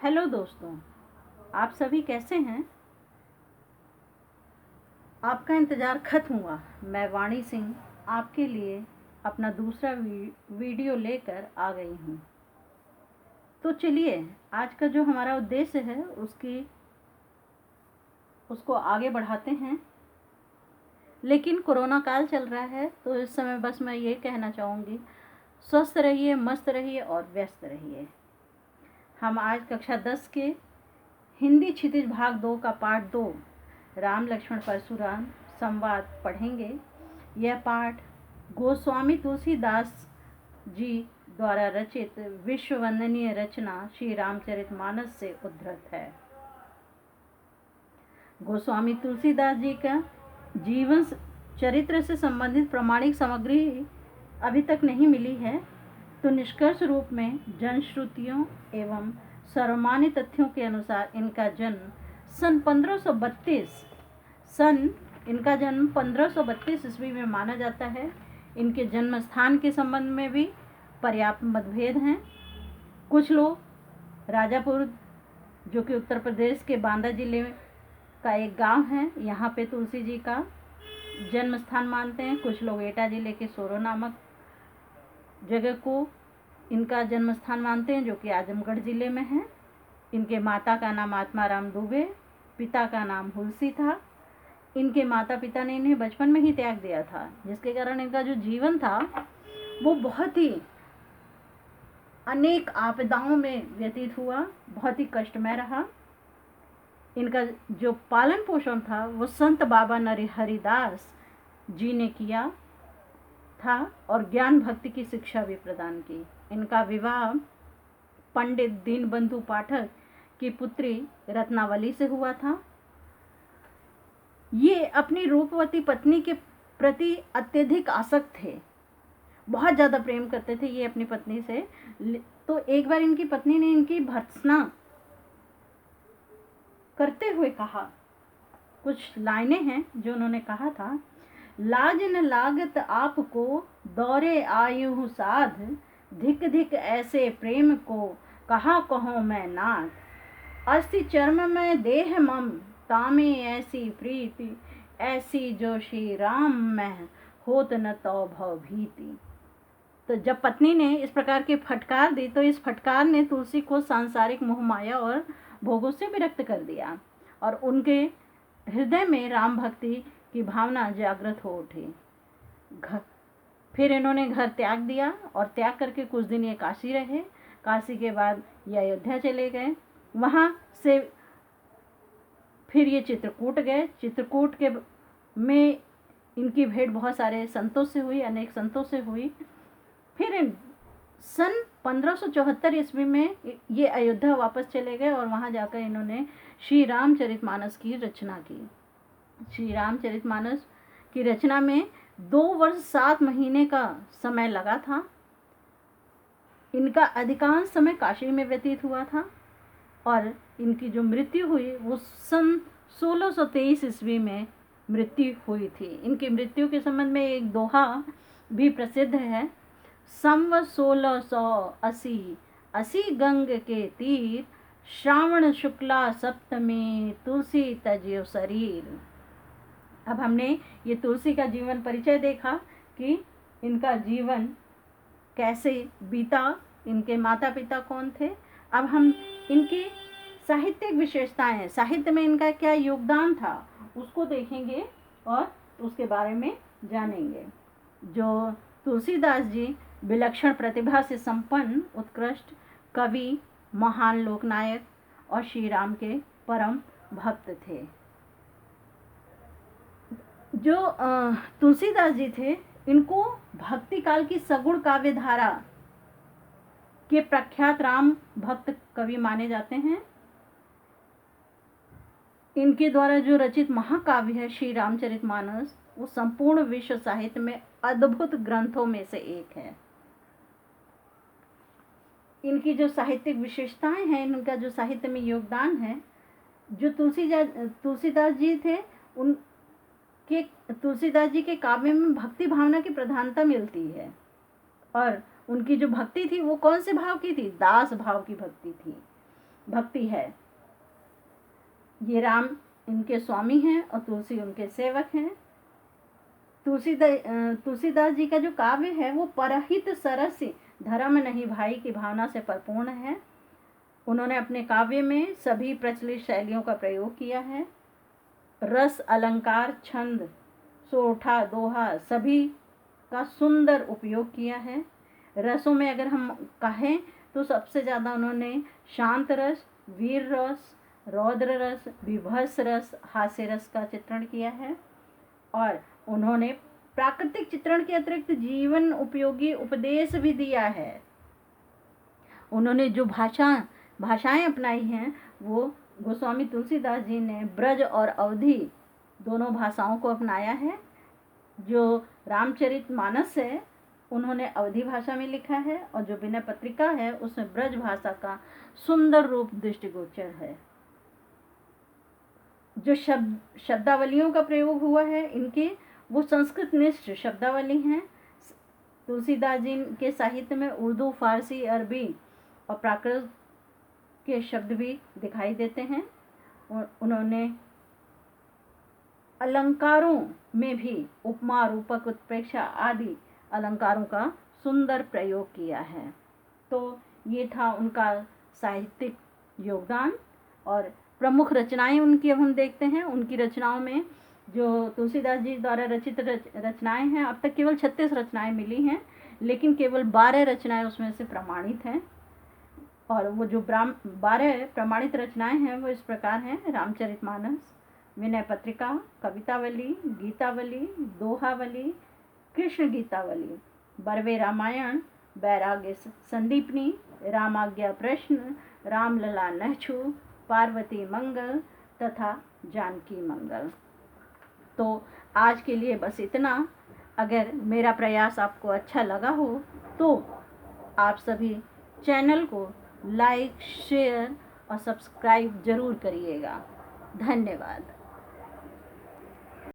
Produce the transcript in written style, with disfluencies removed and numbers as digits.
Hello दोस्तों, आप सभी कैसे हैं। आपका इंतज़ार ख़त्म हुआ। मैं वाणी सिंह आपके लिए अपना दूसरा वीडियो लेकर आ गई हूँ। तो चलिए, आज का जो हमारा उद्देश्य है उसको आगे बढ़ाते हैं। लेकिन कोरोना काल चल रहा है, तो इस समय बस मैं ये कहना चाहूँगी, स्वस्थ रहिए, मस्त रहिए और व्यस्त रहिए। हम आज कक्षा 10 के हिंदी क्षितिज भाग 2 का पाठ 2 राम लक्ष्मण परशुराम संवाद पढ़ेंगे। यह पाठ गोस्वामी तुलसीदास जी द्वारा रचित विश्व वंदनीय रचना श्री रामचरितमानस से उद्धृत है। गोस्वामी तुलसीदास जी का जीवन चरित्र से संबंधित प्रमाणिक सामग्री अभी तक नहीं मिली है, तो निष्कर्ष रूप में जनश्रुतियों एवं सर्वमान्य तथ्यों के अनुसार इनका जन्म सन 1532 ईस्वी में माना जाता है। इनके जन्म स्थान के संबंध में भी पर्याप्त मतभेद हैं। कुछ लोग राजापुर, जो कि उत्तर प्रदेश के बांदा जिले का एक गांव है, यहाँ पे तुलसी जी का जन्म स्थान मानते हैं। कुछ लोग एटा जिले के सोरो नामक जगह को इनका जन्म स्थान मानते हैं, जो कि आजमगढ़ जिले में है। इनके माता का नाम आत्माराम दुबे, पिता का नाम हुलसी था। इनके माता पिता ने इन्हें बचपन में ही त्याग दिया था, जिसके कारण इनका जो जीवन था वो बहुत ही अनेक आपदाओं में व्यतीत हुआ, बहुत ही कष्टमय रहा। इनका जो पालन पोषण था वो संत बाबा हरिदास जी ने किया था और ज्ञान भक्ति की शिक्षा भी प्रदान की। इनका विवाह पंडित दीनबंधु पाठक की पुत्री रत्नावली से हुआ था। ये अपनी रूपवती पत्नी के प्रति अत्यधिक आसक्त थे, बहुत ज़्यादा प्रेम करते थे ये अपनी पत्नी से। तो एक बार इनकी पत्नी ने इनकी भर्त्सना करते हुए कहा, कुछ लाइनें हैं जो उन्होंने कहा था। लाज न लागत आपको दौरे आयु साध, धिक धिक ऐसे प्रेम को कहा कहो मैं नाथ। अस्थि चर्म में देह मम तामे ऐसी प्रीति, ऐसी जो श्री राम में होत न तो भव भीति। तो जब पत्नी ने इस प्रकार की फटकार दी, तो इस फटकार ने तुलसी को सांसारिक मोह माया और भोगों से विरक्त कर दिया और उनके हृदय में राम भक्ति की भावना जागृत हो उठी। फिर इन्होंने घर त्याग दिया और त्याग करके कुछ दिन ये काशी रहे। काशी के बाद ये अयोध्या चले गए। वहाँ से फिर ये चित्रकूट गए। चित्रकूट के में इनकी भेंट बहुत सारे संतों से हुई, अनेक संतों से हुई। फिर सन 1574 ईस्वी में ये अयोध्या वापस चले गए और वहाँ जाकर इन्होंने श्री रामचरितमानस की रचना की। श्री रामचरितमानस की रचना में 2 वर्ष 7 महीने का समय लगा था। इनका अधिकांश समय काशी में व्यतीत हुआ था और इनकी जो मृत्यु हुई वो सन 1623 ईस्वी में मृत्यु हुई थी। इनकी मृत्यु के संबंध में एक दोहा भी प्रसिद्ध है। संवत 1680 असी गंग के तीर, श्रावण शुक्ला सप्तमी तुलसी तज्यो शरीर। अब हमने ये तुलसी का जीवन परिचय देखा कि इनका जीवन कैसे बीता, इनके माता पिता कौन थे। अब हम इनकी साहित्यिक विशेषताएं, साहित्य में इनका क्या योगदान था, उसको देखेंगे और उसके बारे में जानेंगे। जो तुलसीदास जी विलक्षण प्रतिभा से संपन्न उत्कृष्ट कवि, महान लोकनायक और श्री राम के परम भक्त थे। जो तुलसीदास जी थे, इनको भक्ति काल की सगुण काव्य धारा के प्रख्यात राम भक्त कवि माने जाते हैं। इनके द्वारा जो रचित महाकाव्य है श्री रामचरितमानस, वो संपूर्ण विश्व साहित्य में अद्भुत ग्रंथों में से एक है। इनकी जो साहित्यिक विशेषताएं हैं, इनका जो साहित्य में योगदान है, जो तुलसीदास जी थे, तुलसीदास जी के काव्य में भक्ति भावना की प्रधानता मिलती है। और उनकी जो भक्ति थी वो कौन से भाव की थी? दास भाव की भक्ति थी। भक्ति है। ये राम इनके स्वामी हैं और तुलसी उनके सेवक हैं। तुलसीदास जी का जो काव्य है वो परहित सरस धर्म नहीं भाई की भावना से परिपूर्ण है। उन्होंने अपने काव्य में सभी प्रचलित शैलियों का प्रयोग किया है। रस, अलंकार, छंद, सोठा, दोहा सभी का सुंदर उपयोग किया है। रसों में अगर हम कहें तो सबसे ज़्यादा उन्होंने शांत रस, वीर रस, रौद्र रस, विभत्स रस, हास्य रस का चित्रण किया है। और उन्होंने प्राकृतिक चित्रण के अतिरिक्त जीवन उपयोगी उपदेश भी दिया है। उन्होंने जो भाषाएं अपनाई हैं वो गोस्वामी तुलसीदास जी ने ब्रज और अवधी दोनों भाषाओं को अपनाया है। जो रामचरितमानस है उन्होंने अवधी भाषा में लिखा है और जो विनय पत्रिका है उसमें ब्रज भाषा का सुंदर रूप दृष्टिगोचर है। जो शब्दावलियों का प्रयोग हुआ है इनके वो संस्कृत निष्ठ शब्दावली हैं। तुलसीदास जी के साहित्य में उर्दू, फारसी, अरबी और प्राकृत के शब्द भी दिखाई देते हैं। उन्होंने अलंकारों में भी उपमा, रूपक, उत्प्रेक्षा आदि अलंकारों का सुंदर प्रयोग किया है। तो ये था उनका साहित्यिक योगदान। और प्रमुख रचनाएं उनकी अब हम देखते हैं। उनकी रचनाओं में जो तुलसीदास जी द्वारा रचित रचनाएं हैं, अब तक केवल 36 रचनाएं मिली हैं, लेकिन केवल 12 रचनाएं उसमें से प्रमाणित हैं। और वो जो 12 प्रमाणित रचनाएं हैं वो इस प्रकार हैं: रामचरितमानस, विनय पत्रिका, कवितावली, गीतावली, दोहावली, कृष्ण गीतावली, बरवे रामायण, बैराग्य संदीपनी, रामाज्ञा प्रश्न, रामलला नहछु, पार्वती मंगल तथा जानकी मंगल। तो आज के लिए बस इतना। अगर मेरा प्रयास आपको अच्छा लगा हो तो आप सभी चैनल को लाइक, शेयर और सब्सक्राइब ज़रूर करिएगा। धन्यवाद।